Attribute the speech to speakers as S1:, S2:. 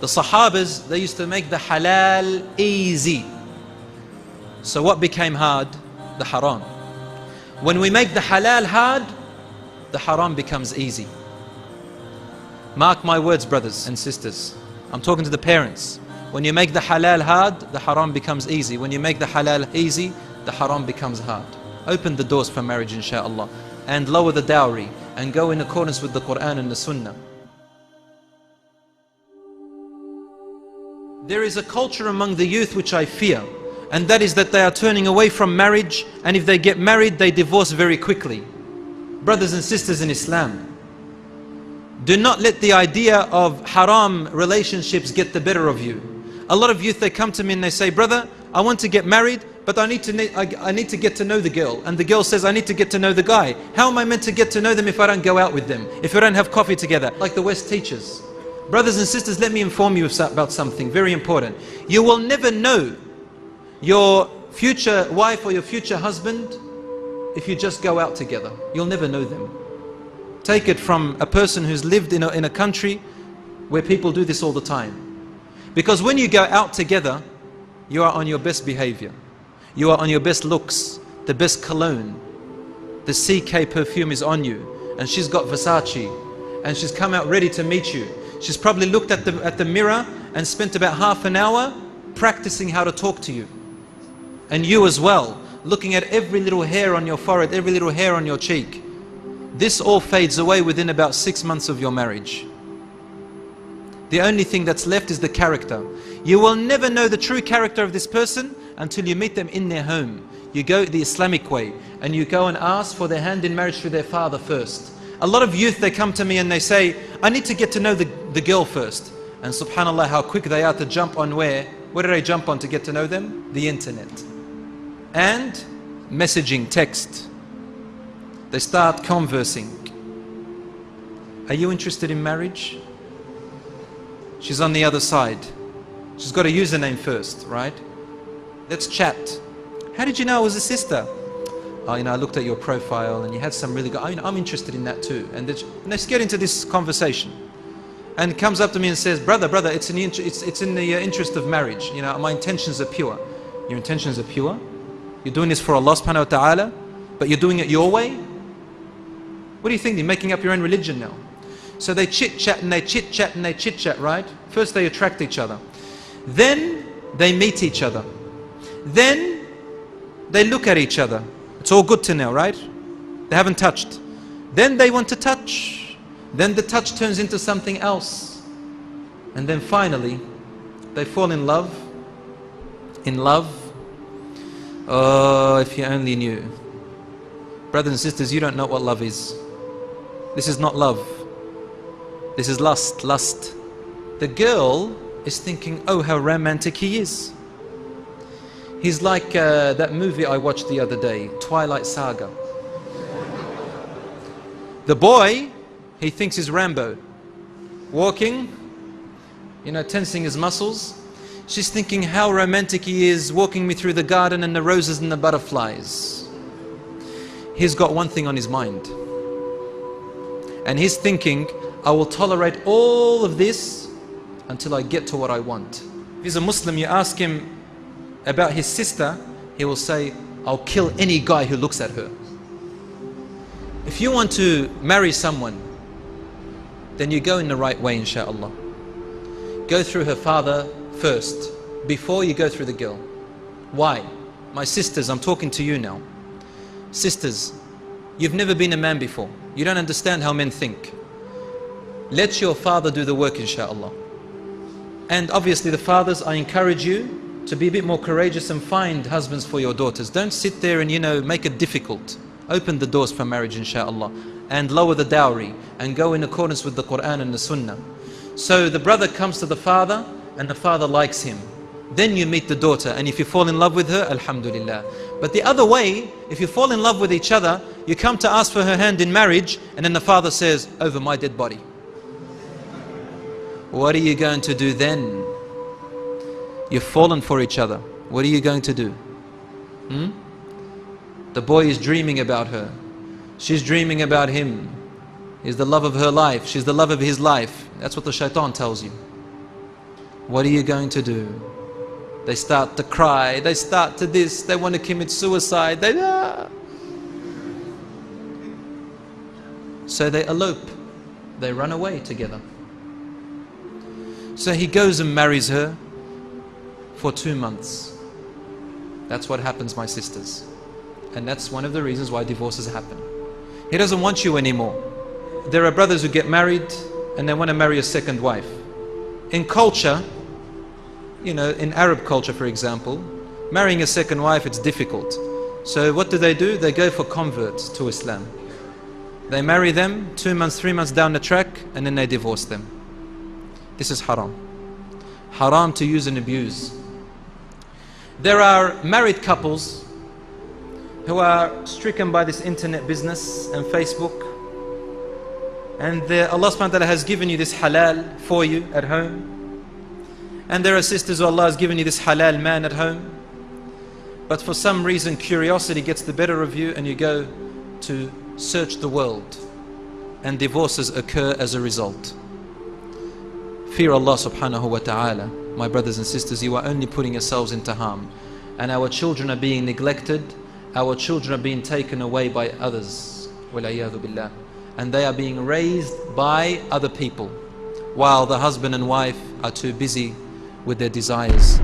S1: The Sahabas, they used to make the halal easy. So what became hard? The haram. When we make the halal hard, the haram becomes easy. Mark my words, brothers and sisters. I'm talking to the parents. When you make the halal hard, the haram becomes easy. When you make the halal easy, the haram becomes hard. Open the doors for marriage, inshaAllah, and lower the dowry, and go in accordance with the Quran and the Sunnah. There is a culture among the youth which I fear, and that is that they are turning away from marriage, and if they get married, they divorce very quickly. Brothers and sisters in Islam, do not let the idea of haram relationships get the better of you. A lot of youth, they come to me and they say, brother, I want to get married, but I need to get to know the girl. And the girl says, I need to get to know the guy. How am I meant to get to know them if I don't go out with them? If we don't have coffee together, like the West teaches? Brothers and sisters, let me inform you about something very important. You will never know your future wife or your future husband if you just go out together. You'll never know them. Take it from a person who's lived in a country where people do this all the time. Because when you go out together, you are on your best behavior. You are on your best looks, the best cologne. The CK perfume is on you, and she's got Versace, and she's come out ready to meet you. She's probably looked at the mirror and spent about half an hour practicing how to talk to you. And you as well, looking at every little hair on your forehead, every little hair on your cheek. This all fades away within about 6 months of your marriage. The only thing that's left is the character. You will never know the true character of this person until you meet them in their home. You go the Islamic way, and you go and ask for their hand in marriage through their father first. A lot of youth, they come to me and they say, I need to get to know the girl first. And subhanAllah, how quick they are to jump on where? Where do they jump on to get to know them? The internet. And messaging, text. They start conversing. Are you interested in marriage? She's on the other side. She's got a username first, right? Let's chat. How did you know I was a sister? Oh, I looked at your profile and you had some really good, I'm interested in that too. And let's get into this conversation. And comes up to me and says, brother, it's in the interest of marriage. My intentions are pure. Your intentions are pure? You're doing this for Allah subhanahu wa ta'ala, but you're doing it your way? What do you think? You're making up your own religion now. So they chit-chat and they chit-chat and they chit-chat, right? First they attract each other. Then they meet each other. Then they look at each other. It's all good to now, right? They haven't touched. Then they want to touch. Then the touch turns into something else. And then finally, they fall in love. In love. Oh, if you only knew. Brothers and sisters, you don't know what love is. This is not love. This is lust, lust. The girl is thinking, oh, how romantic he is. He's like that movie I watched the other day, Twilight Saga. The boy, he thinks he's Rambo. Walking, tensing his muscles. She's thinking how romantic he is, walking me through the garden and the roses and the butterflies. He's got one thing on his mind. And he's thinking, I will tolerate all of this until I get to what I want. If he's a Muslim, you ask him about his sister, he will say, I'll kill any guy who looks at her. If you want to marry someone, then you go in the right way, inshaAllah. Go through her father first, before you go through the girl. Why? My sisters, I'm talking to you now. Sisters, you've never been a man before. You don't understand how men think. Let your father do the work, inshaAllah. And obviously the fathers, I encourage you to be a bit more courageous and find husbands for your daughters. Don't sit there and make it difficult. Open the doors for marriage, inshaAllah, and lower the dowry and go in accordance with the Quran and the Sunnah. So the brother comes to the father and the father likes him. Then you meet the daughter, and if you fall in love with her, alhamdulillah. But the other way, if you fall in love with each other, you come to ask for her hand in marriage, and then the father says, over my dead body. What are you going to do then? You've fallen for each other. What are you going to do? The boy is dreaming about her. She's dreaming about him. He's the love of her life. She's the love of his life. That's what the shaitan tells you. What are you going to do? They start to cry. They start to this. They want to commit suicide. So they elope. They run away together. So he goes and marries her for 2 months. That's what happens, my sisters. And that's one of the reasons why divorces happen. He doesn't want you anymore. There are brothers who get married and they want to marry a second wife. In culture, you know, in Arab culture, for example, marrying a second wife, it's difficult. So what do? They go for converts to Islam. They marry them 2 months, 3 months down the track, and then they divorce them. This is haram. Haram to use and abuse. There are married couples who are stricken by this internet business and Facebook, and Allah subhanahu wa ta'ala has given you this halal for you at home, and there are sisters who Allah has given you this halal man at home, but for some reason curiosity gets the better of you and you go to search the world, and divorces occur as a result. Fear Allah subhanahu wa ta'ala. My brothers and sisters, you are only putting yourselves into harm, and our children are being neglected. Our children are being taken away by others, وَالْعِيَاذُ بِاللَّهِ, and they are being raised by other people, while the husband and wife are too busy with their desires.